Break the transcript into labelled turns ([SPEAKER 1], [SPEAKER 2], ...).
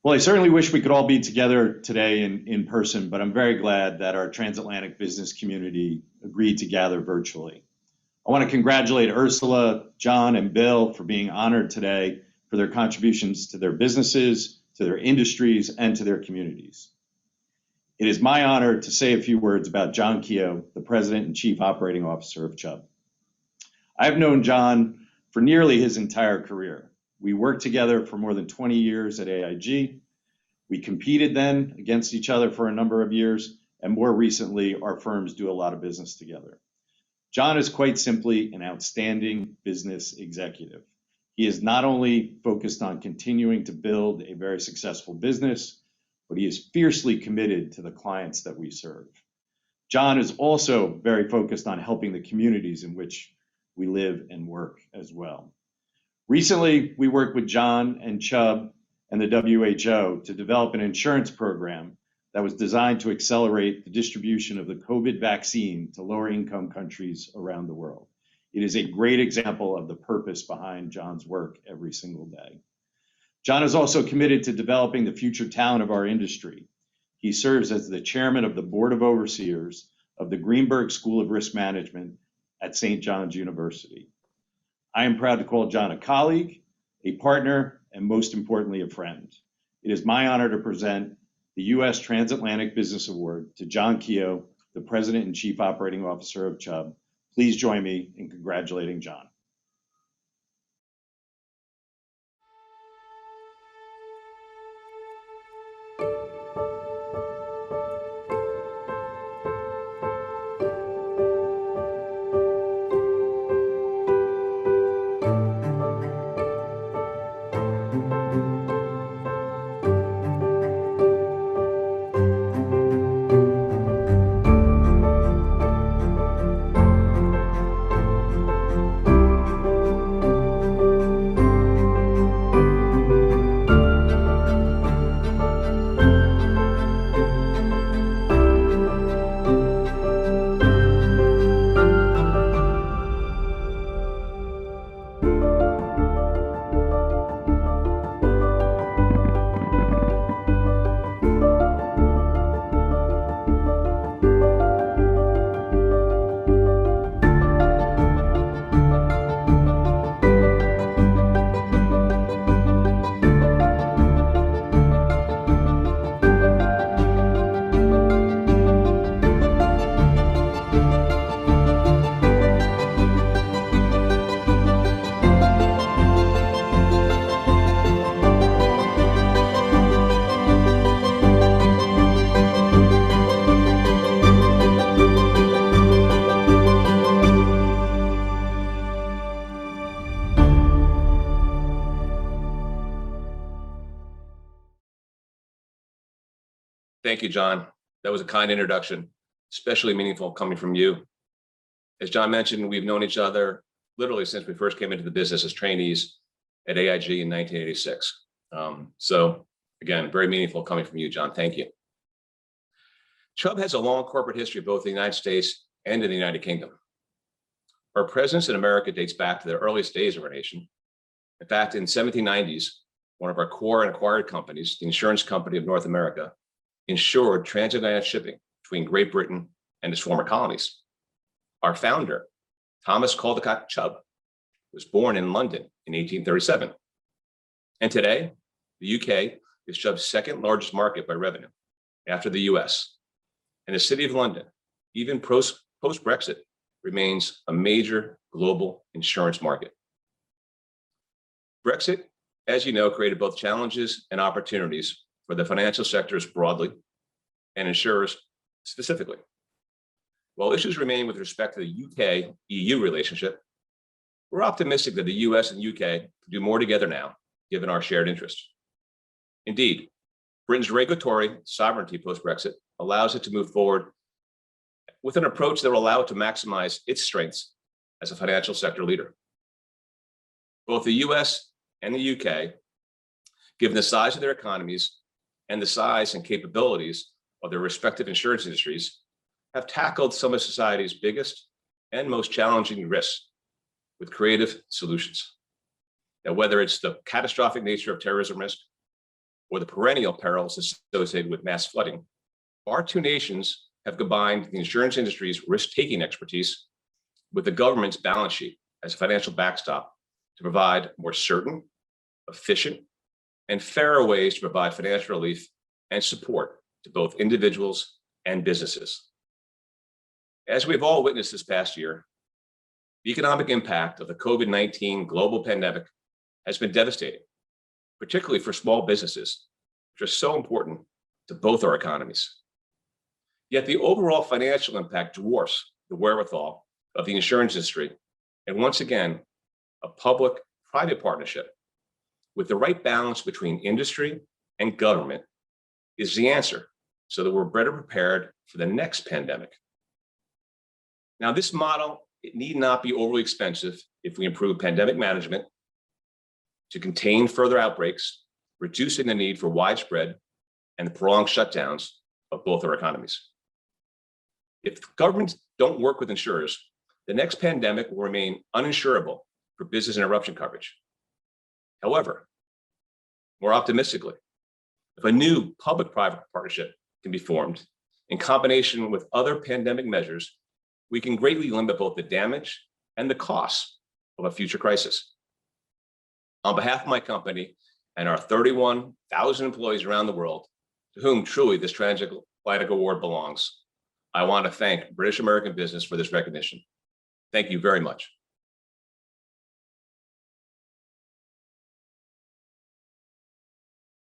[SPEAKER 1] Well, I certainly wish we could all be together today in person, but I'm very glad that our transatlantic business community agreed to gather virtually. I want to congratulate Ursula, John, and Bill for being honored today for their contributions to their businesses, to their industries, and to their communities. It is my honor to say a few words about John Keogh, the President and Chief Operating Officer of Chubb. I've known John for nearly his entire career. We worked together for more than 20 years at AIG. We competed then against each other for a number of years, and more recently, our firms do a lot of business together. John is quite simply an outstanding business executive. He is not only focused on continuing to build a very successful business, but he is fiercely committed to the clients that we serve. John is also very focused on helping the communities in which we live and work as well. Recently, we worked with John and Chubb and the WHO to develop an insurance program that was designed to accelerate the distribution of the COVID vaccine to lower income countries around the world. It is a great example of the purpose behind John's work every single day. John is also committed to developing the future talent of our industry. He serves as the chairman of the Board of Overseers of the Greenberg School of Risk Management at St. John's University. I am proud to call John a colleague, a partner, and most importantly, a friend. It is my honor to present the U.S. Transatlantic Business Award to John Keogh, the President and Chief Operating Officer of Chubb. Please join me in congratulating John.
[SPEAKER 2] Thank you, John. That was a kind introduction, especially meaningful coming from you. As John mentioned, we've known each other literally since we first came into the business as trainees at AIG in 1986. So again, very meaningful coming from you, John. Thank you. Chubb has a long corporate history both in the United States and in the United Kingdom. Our presence in America dates back to the earliest days of our nation. In fact, in the 1790s, one of our core and acquired companies, the Insurance Company of North America, ensured transatlantic shipping between Great Britain and its former colonies. Our founder, Thomas Caldecott Chubb, was born in London in 1837. And today, the UK is Chubb's second largest market by revenue after the US. And the City of London, even post-Brexit, remains a major global insurance market. Brexit, as you know, created both challenges and opportunities for the financial sectors broadly and insurers specifically. While issues remain with respect to the UK-EU relationship, we're optimistic that the US and UK can do more together now, given our shared interests. Indeed, Britain's regulatory sovereignty post-Brexit allows it to move forward with an approach that will allow it to maximize its strengths as a financial sector leader. Both the US and the UK, given the size of their economies and the size and capabilities of their respective insurance industries, have tackled some of society's biggest and most challenging risks with creative solutions. Now, whether it's the catastrophic nature of terrorism risk or the perennial perils associated with mass flooding, our two nations have combined the insurance industry's risk-taking expertise with the government's balance sheet as a financial backstop to provide more certain, efficient, and fairer ways to provide financial relief and support to both individuals and businesses. As we've all witnessed this past year, the economic impact of the COVID-19 global pandemic has been devastating, particularly for small businesses, which are so important to both our economies. Yet the overall financial impact dwarfs the wherewithal of the insurance industry, and once again, a public-private partnership with the right balance between industry and government is the answer so that we're better prepared for the next pandemic. Now, this model, it need not be overly expensive if we improve pandemic management to contain further outbreaks, reducing the need for widespread and prolonged shutdowns of both our economies. If governments don't work with insurers, the next pandemic will remain uninsurable for business interruption coverage. However, more optimistically, if a new public-private partnership can be formed in combination with other pandemic measures, we can greatly limit both the damage and the costs of a future crisis. On behalf of my company and our 31,000 employees around the world, to whom truly this Transatlantic Award belongs, I want to thank British American Business for this recognition. Thank you very much.